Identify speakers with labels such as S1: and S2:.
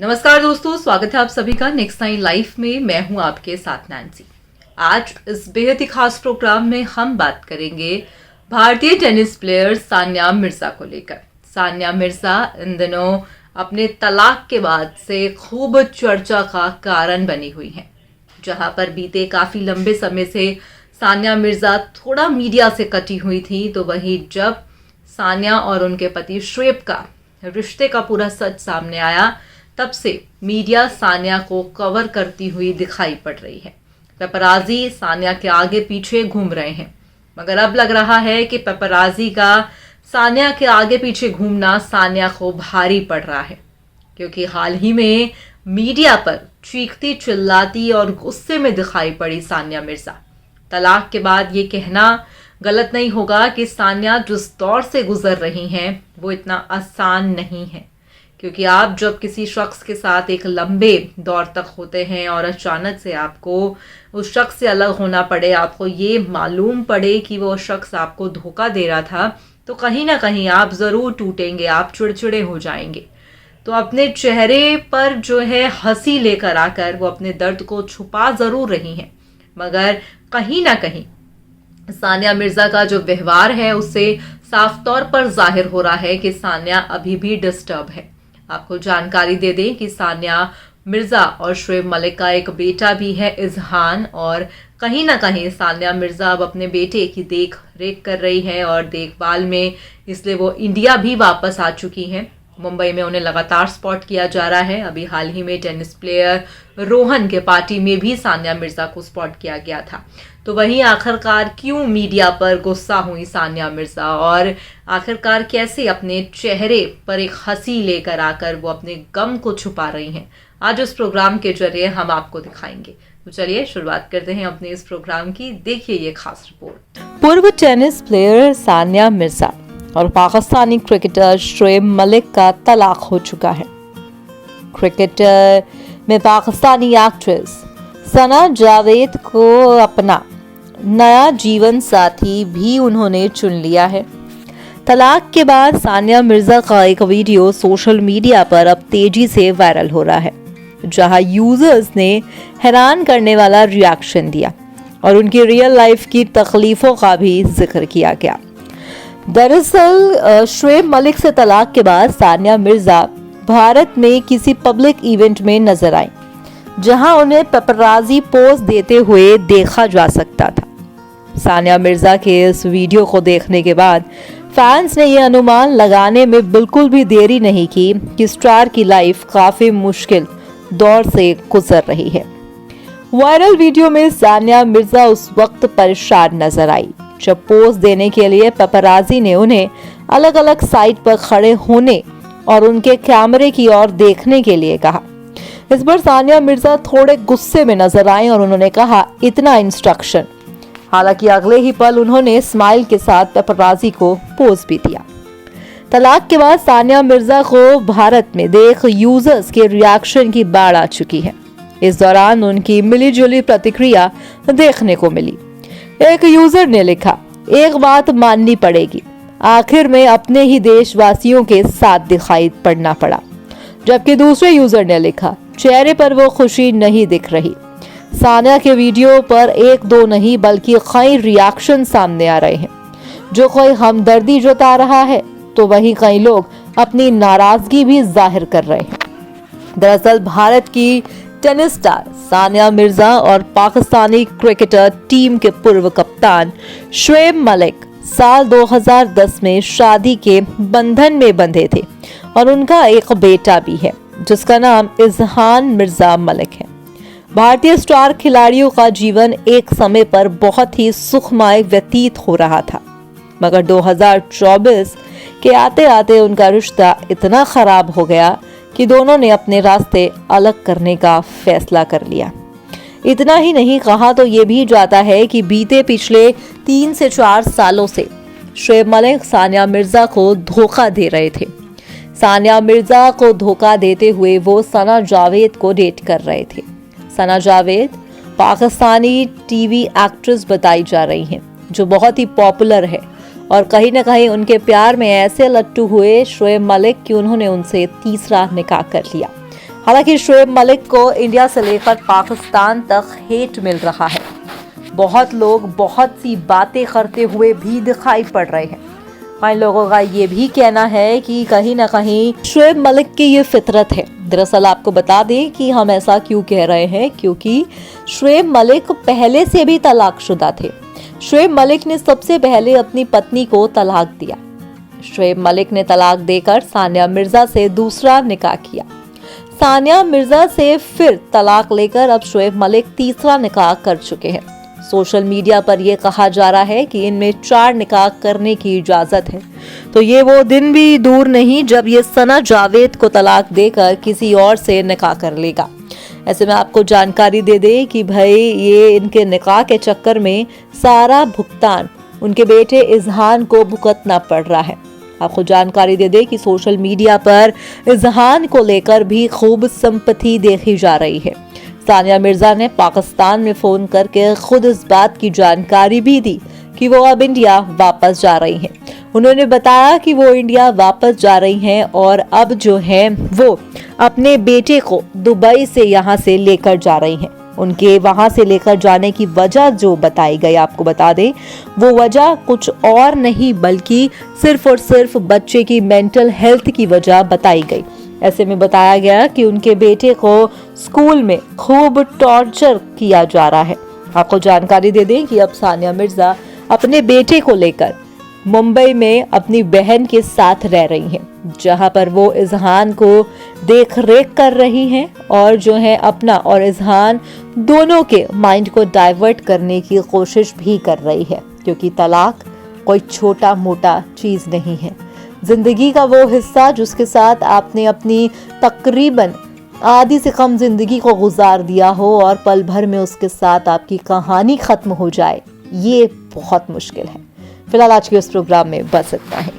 S1: नमस्कार दोस्तों, स्वागत है आप सभी का नेक्स्ट नाइन लाइफ में। मैं हूं आपके साथ नैन्सी। आज इस बेहद ही खास प्रोग्राम में हम बात करेंगे भारतीय टेनिस प्लेयर सानिया मिर्जा को लेकर। सानिया मिर्जा इन दिनों अपने तलाक के बाद से खूब चर्चा का कारण बनी हुई हैं। जहां पर बीते काफी लंबे समय से सानिया मिर्जा थोड़ा मीडिया से कटी हुई थी, तो वहीं जब सानिया और उनके पति शुएब का रिश्ते का पूरा सच सामने आया, तब से मीडिया सानिया को कवर करती हुई दिखाई पड़ रही है। पेपराजी सानिया के आगे पीछे घूम रहे हैं, मगर अब लग रहा है कि पेपराजी का सानिया के आगे पीछे घूमना सानिया को भारी पड़ रहा है, क्योंकि हाल ही में मीडिया पर चीखती चिल्लाती और गुस्से में दिखाई पड़ी सानिया मिर्जा। तलाक के बाद ये कहना गलत नहीं होगा कि सानिया जिस दौर से गुजर रही हैं वो इतना आसान नहीं है, क्योंकि आप जब किसी शख्स के साथ एक लंबे दौर तक होते हैं और अचानक से आपको उस शख्स से अलग होना पड़े, आपको ये मालूम पड़े कि वो शख्स आपको धोखा दे रहा था, तो कहीं ना कहीं आप ज़रूर टूटेंगे, आप चिड़चिड़े हो जाएंगे। तो अपने चेहरे पर जो है हंसी लेकर आकर वो अपने दर्द को छुपा ज़रूर रही हैं, मगर कहीं ना कहीं सानिया मिर्जा का जो व्यवहार है उससे साफ तौर पर जाहिर हो रहा है कि सानिया अभी भी डिस्टर्ब है। आपको जानकारी दे दें कि सानिया मिर्जा और शुएब मलिक का एक बेटा भी है, इजहान, और कहीं ना कहीं सानिया मिर्जा अब अपने बेटे की देख रेख कर रही है और देखभाल में, इसलिए वो इंडिया भी वापस आ चुकी हैं। मुंबई में उन्हें लगातार स्पॉट किया जा रहा है। अभी हाल ही में टेनिस प्लेयर रोहन के पार्टी में भी सानिया मिर्जा को स्पॉट किया गया था। तो वहीं आखिरकार क्यों मीडिया पर गुस्सा हुई सानिया मिर्जा, और आखिरकार कैसे अपने चेहरे पर एक हंसी लेकर आकर वो अपने गम को छुपा रही हैं, आज इस प्रोग्राम के जरिए हम आपको दिखाएंगे। तो चलिए शुरुआत करते हैं अपने इस प्रोग्राम की। देखिए ये खास रिपोर्ट।
S2: पूर्व टेनिस प्लेयर सानिया मिर्जा और पाकिस्तानी क्रिकेटर शुएब मलिक का तलाक हो चुका है। क्रिकेटर में पाकिस्तानी एक्ट्रेस सना जावेद को अपना नया जीवन साथी भी उन्होंने चुन लिया है। तलाक के बाद सानिया मिर्जा का एक वीडियो सोशल मीडिया पर अब तेजी से वायरल हो रहा है, जहां यूजर्स ने हैरान करने वाला रिएक्शन दिया और उनकी रियल लाइफ की तकलीफों का भी जिक्र किया गया। दरअसल शुएब मलिक से तलाक के बाद सानिया मिर्जा भारत में किसी पब्लिक इवेंट में नजर आई, जहां उन्हें पेपराजी पोज देते हुए देखा जा सकता था। सानिया मिर्जा के इस वीडियो को देखने के बाद फैंस ने यह अनुमान लगाने में बिल्कुल भी देरी नहीं की कि स्टार की लाइफ काफी मुश्किल दौर से गुजर रही है। वायरल वीडियो में सानिया मिर्जा उस वक्त परेशान नजर आई जब पोज देने के लिए पेपराजी ने उन्हें अलग अलग साइड पर खड़े होने और उनके कैमरे की ओर देखने के लिए कहा। इस पर सानिया मिर्जा थोड़े गुस्से में नजर आई और उन्होंने कहा, इतना इंस्ट्रक्शन। हालांकि अगले ही पल उन्होंने स्माइल के साथ पेपराजी को पोज भी दिया। तलाक के बाद सानिया मिर्जा को भारत में देख यूजर्स के रिएक्शन की बाढ़ आ चुकी है। इस दौरान उनकी मिलीजुली प्रतिक्रिया देखने को मिली। एक यूजर ने लिखा, एक बात माननी पड़ेगी, आखिर में अपने ही देशवासियों के साथ दिखाई पड़ना पड़ा। जबकि दूसरे यूजर ने लिखा, चेहरे पर वो खुशी नहीं दिख रही। सानिया के वीडियो पर एक दो नहीं बल्कि कई रिएक्शन सामने आ रहे हैं, जो कोई हमदर्दी जता रहा है तो वहीं कई लोग अपनी नाराजगी भी जाहिर कर रहे हैं। दरअसल भारत की टेनिस स्टार सानिया मिर्जा और पाकिस्तानी क्रिकेटर टीम के पूर्व कप्तान शुएब मलिक साल 2010 में शादी के बंधन में बंधे थे और उनका एक बेटा भी है, जिसका नाम इजहान मिर्जा मलिक है। भारतीय स्टार खिलाड़ियों का जीवन एक समय पर बहुत ही सुखमय व्यतीत हो रहा था, मगर 2024 के आते आते उनका रिश्ता इतना खराब हो गया कि दोनों ने अपने रास्ते अलग करने का फैसला कर लिया। इतना ही नहीं, कहा तो ये भी जाता है कि बीते पिछले 3 से 4 सालों से शुएब मलिक सानिया मिर्जा को धोखा दे रहे थे। सानिया मिर्जा को धोखा देते हुए वो सना जावेद को डेट कर रहे थे। सना जावेद पाकिस्तानी टीवी एक्ट्रेस बताई जा रही हैं, जो बहुत ही पॉपुलर है और कहीं ना कहीं उनके प्यार में ऐसे लट्टू हुए शुएब मलिक कि उन्होंने उनसे तीसरा निकाह कर लिया। हालांकि शोएब मलिक को इंडिया से लेकर पाकिस्तान तक हेट मिल रहा है। बहुत लोग बहुत सी बातें करते हुए भी दिखाई पड़ रहे हैं। कई लोगों का ये भी कहना है कि कहीं ना कहीं शोएब मलिक की ये फितरत है। दरअसल आपको बता दें कि हम ऐसा क्यों कह रहे हैं, क्योंकि शोएब मलिक पहले से भी तलाकशुदा थे। शोएब मलिक ने सबसे पहले अपनी पत्नी को तलाक दिया। शोएब मलिक ने तलाक देकर सानिया मिर्जा से दूसरा निकाह किया। सानिया मिर्जा से फिर तलाक लेकर अब शोएब मलिक तीसरा निकाह कर चुके हैं। सोशल मीडिया पर यह कहा जा रहा है कि इनमें 4 निकाह करने की इजाजत है। तो ये वो दिन भी दूर नहीं जब ये सना जावेद को तलाक देकर किसी और से निकाह कर लेगा। ऐसे में आपको जानकारी दे दे कि भाई ये इनके निकाह के चक्कर में सारा भुगतान उनके बेटे इजहान को भुगतना पड़ रहा है। आपको जानकारी दे दे कि सोशल मीडिया पर इजहान को लेकर भी खूब संपत्ति देखी जा रही है। सानिया मिर्जा ने पाकिस्तान में फोन करके खुद इस बात की जानकारी भी दी कि वो अब इंडिया वापस जा रही हैं। उन्होंने बताया कि वो इंडिया वापस जा रही हैं और अब जो है वो अपने बेटे को दुबई से यहाँ से लेकर जा रही हैं। उनके वहां से लेकर जाने की वजह जो बताई गई, आपको बता दें, वो वजह कुछ और नहीं बल्कि सिर्फ और सिर्फ बच्चे की मेंटल हेल्थ की वजह बताई गई। ऐसे में बताया गया कि उनके बेटे को स्कूल में खूब टॉर्चर किया जा रहा है। आपको जानकारी दे दें कि अब सानिया मिर्जा अपने बेटे को लेकर मुंबई में अपनी बहन के साथ रह रही हैं, जहां पर वो इजहान को देख रेख कर रही हैं और जो है अपना और इजहान दोनों के माइंड को डाइवर्ट करने की कोशिश भी कर रही है, क्योंकि तलाक कोई छोटा मोटा चीज नहीं है। जिंदगी का वो हिस्सा जिसके साथ आपने अपनी तकरीबन आधी से कम जिंदगी को गुजार दिया हो और पल भर में उसके साथ आपकी कहानी खत्म हो जाए, ये बहुत मुश्किल है। फिलहाल आज के इस प्रोग्राम में बस इतना है।